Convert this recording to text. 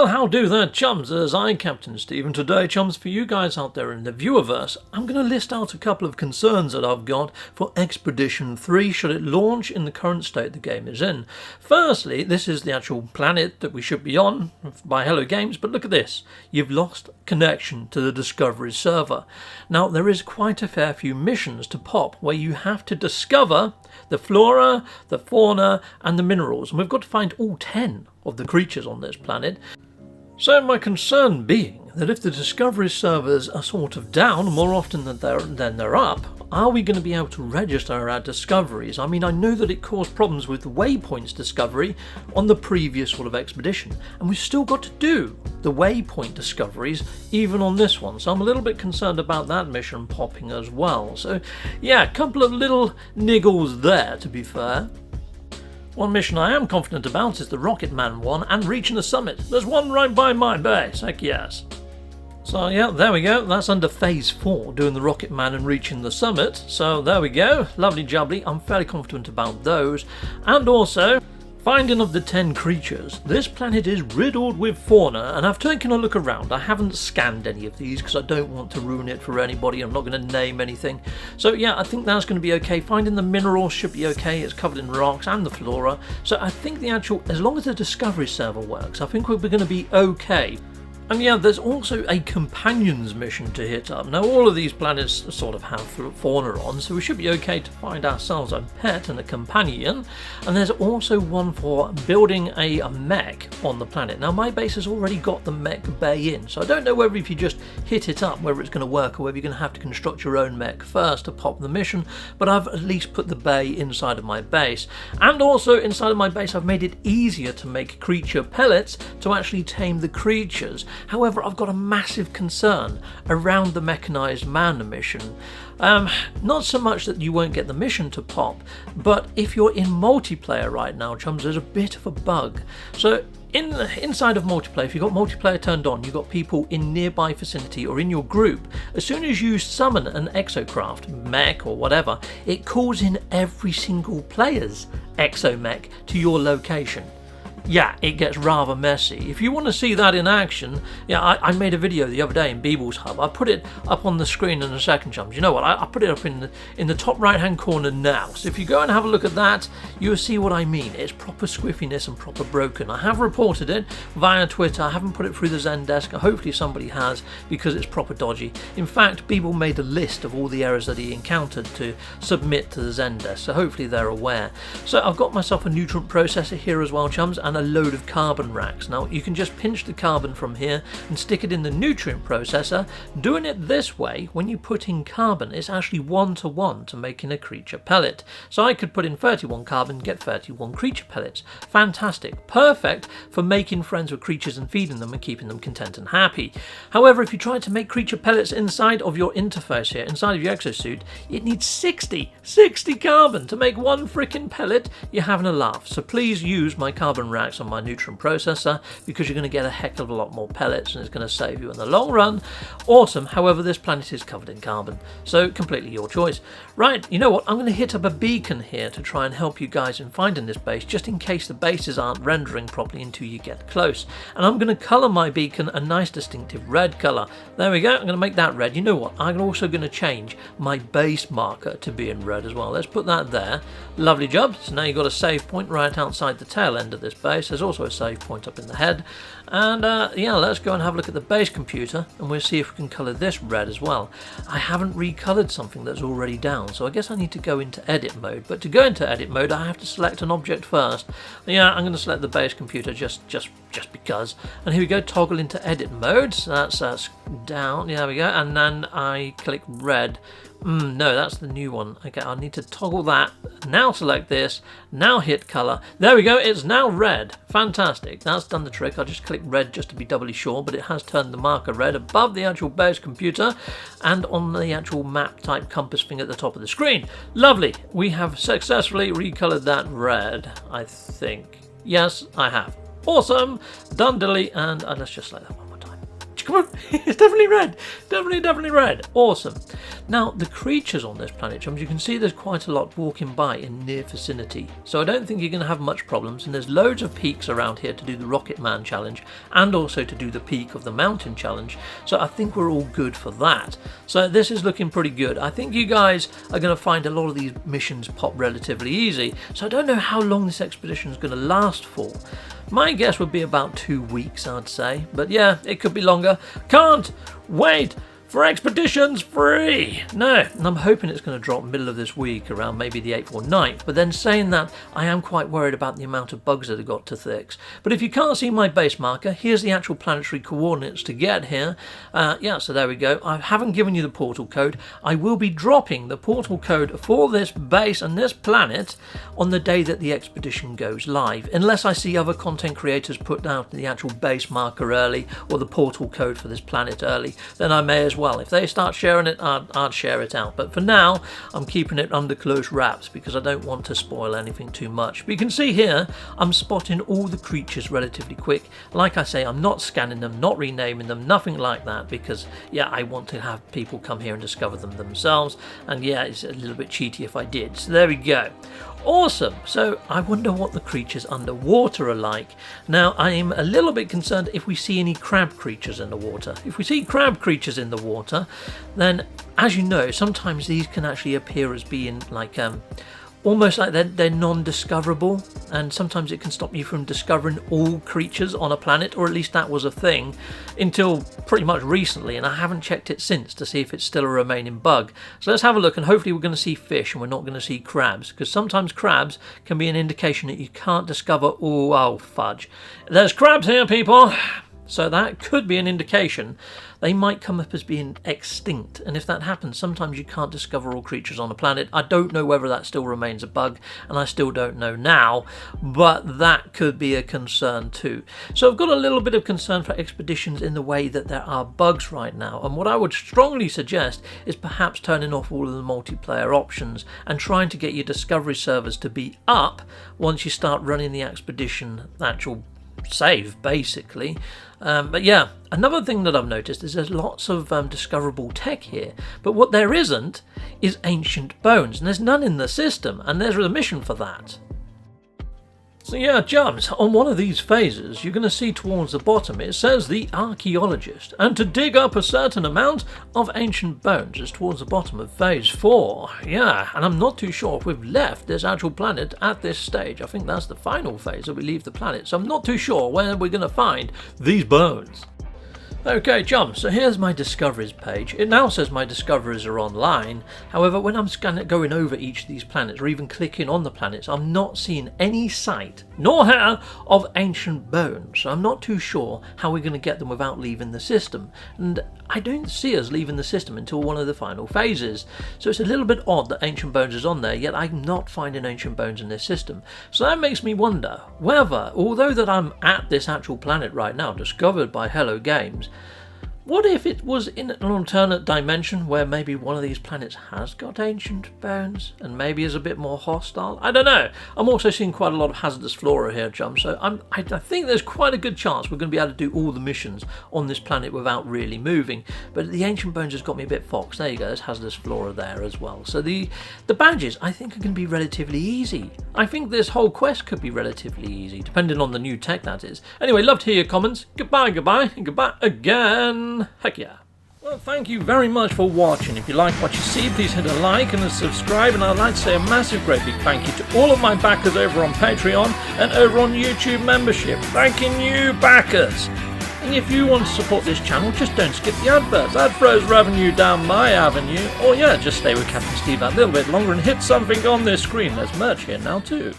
Well, how do there, chums? As I, Captain Steve, and today, chums, for you guys out there in the viewerverse, I'm going to list out a couple of concerns that I've got for Expedition 3 should it launch in the current state the game is in. Firstly, this is the actual planet that we should be on by Hello Games, but look at this. You've lost connection to the Discovery server. Now, there is quite a fair few missions to pop where you have to discover the flora, the fauna, and the minerals, and we've got to find all 10 of the creatures on this planet. So my concern being that if the Discovery servers are sort of down more often than they're up, are we going to be able to register our discoveries? I mean, I know that it caused problems with waypoints discovery on the previous sort of expedition, and we've still got to do the waypoint discoveries even on this one, so I'm a little bit concerned about that mission popping as well. So yeah, a couple of little niggles there, to be fair. One mission I am confident about is the Rocket Man one and reaching the summit. There's one right by my base, heck yes. So yeah, there we go, that's under phase 4, doing the Rocket Man and reaching the summit. So there we go, lovely jubbly, I'm fairly confident about those. And also, finding of the 10 creatures. This planet is riddled with fauna, and I've taken a look around. I haven't scanned any of these because I don't want to ruin it for anybody. I'm not going to name anything. So yeah, I think that's going to be okay. Finding the minerals should be okay. It's covered in rocks and the flora. So I think the actual, as long as the Discovery server works, I think we're going to be okay. And yeah, there's also a companions mission to hit up. Now all of these planets sort of have fauna on, so we should be okay to find ourselves a pet and a companion. And there's also one for building a mech on the planet. Now my base has already got the mech bay in, so I don't know whether if you just hit it up whether it's going to work or whether you're going to have to construct your own mech first to pop the mission, but I've at least put the bay inside of my base. And also inside of my base I've made it easier to make creature pellets to actually tame the creatures. However, I've got a massive concern around the Mechanized Man mission. Not so much that you won't get the mission to pop, but if you're in multiplayer right now, chums, there's a bit of a bug. So inside of multiplayer, if you've got multiplayer turned on, you've got people in nearby vicinity or in your group, as soon as you summon an exocraft, mech or whatever, it calls in every single player's exomech to your location. Yeah, it gets rather messy. If you want to see that in action, yeah, I made a video the other day in Beeble's Hub. I put it up on the screen in a second, chums. You know what? I put it up in the top right hand corner now. So if you go and have a look at that, you'll see what I mean. It's proper squiffiness and proper broken. I have reported it via Twitter. I haven't put it through the Zendesk. Hopefully somebody has, because it's proper dodgy. In fact, Beeble made a list of all the errors that he encountered to submit to the Zendesk, so hopefully they're aware. So I've got myself a nutrient processor here as well, chums, and a load of carbon racks. Now you can just pinch the carbon from here and stick it in the nutrient processor. Doing it this way, when you put in carbon, it's actually 1-to-1 to making a creature pellet. So I could put in 31 carbon, get 31 creature pellets. Fantastic. Perfect for making friends with creatures and feeding them and keeping them content and happy. However, if you try to make creature pellets inside of your interface here, inside of your exosuit, it needs 60 carbon to make one freaking pellet. You're having a laugh. So please use my carbon rack on my nutrient processor, because you're going to get a heck of a lot more pellets and it's going to save you in the long run. Awesome. However, this planet is covered in carbon, so completely your choice. Right, you know what, I'm going to hit up a beacon here to try and help you guys in finding this base, just in case the bases aren't rendering properly until you get close. And I'm going to colour my beacon a nice distinctive red colour. There we go, I'm going to make that red. You know what, I'm also going to change my base marker to be in red as well. Let's put that there. Lovely job. So now you've got a save point right outside the tail end of this base. There's also a save point up in the head. And yeah, let's go and have a look at the base computer and we'll see if we can colour this red as well. I haven't recoloured something that's already down, so I guess I need to go into edit mode. But to go into edit mode, I have to select an object first. Yeah, I'm going to select the base computer just because. And here we go, toggle into edit mode. So that's down. Yeah, there we go. And then I click red. No, that's the new one. Okay, I need to toggle that. Now select this. Now hit colour. There we go. It's now red. Fantastic. That's done the trick. I just clicked red just to be doubly sure, but it has turned the marker red above the actual base computer and on the actual map type compass thing at the top of the screen. Lovely. We have successfully recoloured that red, I think. Yes, I have. Awesome. Done, delete, and let's just select that one more time. Come on, it's definitely red. Definitely red. Awesome. Now, the creatures on this planet, Chums, you can see there's quite a lot walking by in near vicinity, so I don't think you're going to have much problems, and there's loads of peaks around here to do the Rocket Man challenge, and also to do the peak of the mountain challenge, so I think we're all good for that. So this is looking pretty good. I think you guys are going to find a lot of these missions pop relatively easy, so I don't know how long this expedition is going to last for. My guess would be about 2 weeks, I'd say, but yeah, it could be longer. Can't wait for Expeditions 3! No, and I'm hoping it's going to drop middle of this week, around maybe the 8th or 9th, but then saying that, I am quite worried about the amount of bugs that have got to fix. But if you can't see my base marker, here's the actual planetary coordinates to get here. Yeah, so there we go. I haven't given you the portal code. I will be dropping the portal code for this base and this planet on the day that the expedition goes live, unless I see other content creators put out the actual base marker early, or the portal code for this planet early, then I may as well. If they start sharing it, I'd share it out. But for now, I'm keeping it under close wraps because I don't want to spoil anything too much. But you can see here, I'm spotting all the creatures relatively quick. Like I say, I'm not scanning them, not renaming them, nothing like that, because, yeah, I want to have people come here and discover them themselves. And yeah, it's a little bit cheaty if I did. So there we go. Awesome. So I wonder what the creatures underwater are like. Now, I'm a little bit concerned if we see any crab creatures in the water. If we see crab creatures in the water, then, as you know, sometimes these can actually appear as being like almost like they're non-discoverable, and sometimes it can stop you from discovering all creatures on a planet, or at least that was a thing until pretty much recently, and I haven't checked it since to see if it's still a remaining bug. So let's have a look, and hopefully we're going to see fish and we're not going to see crabs, because sometimes crabs can be an indication that you can't discover. Oh fudge, there's crabs here, people. So that could be an indication they might come up as being extinct, and if that happens, sometimes you can't discover all creatures on a planet. I don't know whether that still remains a bug, and I still don't know now, but that could be a concern too. So I've got a little bit of concern for expeditions in the way that there are bugs right now, and what I would strongly suggest is perhaps turning off all of the multiplayer options and trying to get your discovery servers to be up once you start running the expedition actual save, basically. But yeah, another thing that I've noticed is there's lots of discoverable tech here, but what there isn't is ancient bones, and there's none in the system, and there's a mission for that. So yeah, Chums, on one of these phases, you're going to see towards the bottom it says the archaeologist, and to dig up a certain amount of ancient bones is towards the bottom of phase 4. Yeah, and I'm not too sure if we've left this actual planet at this stage. I think that's the final phase that we leave the planet, so I'm not too sure where we're going to find these bones. Okay, Chums, so here's my discoveries page. It now says my discoveries are online. However, when I'm going over each of these planets, or even clicking on the planets, I'm not seeing any sight, nor hair, of ancient bones. So I'm not too sure how we're going to get them without leaving the system. And I don't see us leaving the system until one of the final phases. So it's a little bit odd that ancient bones is on there, yet I'm not finding ancient bones in this system. So that makes me wonder whether, although that I'm at this actual planet right now, discovered by Hello Games, what if it was in an alternate dimension where maybe one of these planets has got ancient bones and maybe is a bit more hostile? I don't know. I'm also seeing quite a lot of hazardous flora here, Chum, so I think there's quite a good chance we're going to be able to do all the missions on this planet without really moving. But the ancient bones has got me a bit foxed. There you go, there's hazardous flora there as well. So the badges, I think, are going to be relatively easy. I think this whole quest could be relatively easy, depending on the new tech, that is. Anyway, love to hear your comments. Goodbye, and goodbye again. Heck yeah. Well, thank you very much for watching. If you like what you see, please hit a like and a subscribe, and I'd like to say a massive great big thank you to all of my backers over on Patreon and over on YouTube membership. Thanking you, backers. And if you want to support this channel, just don't skip the adverts. That throws revenue down my avenue. Or yeah, just stay with Captain Steve that little bit longer and hit something on this screen. There's merch here now too.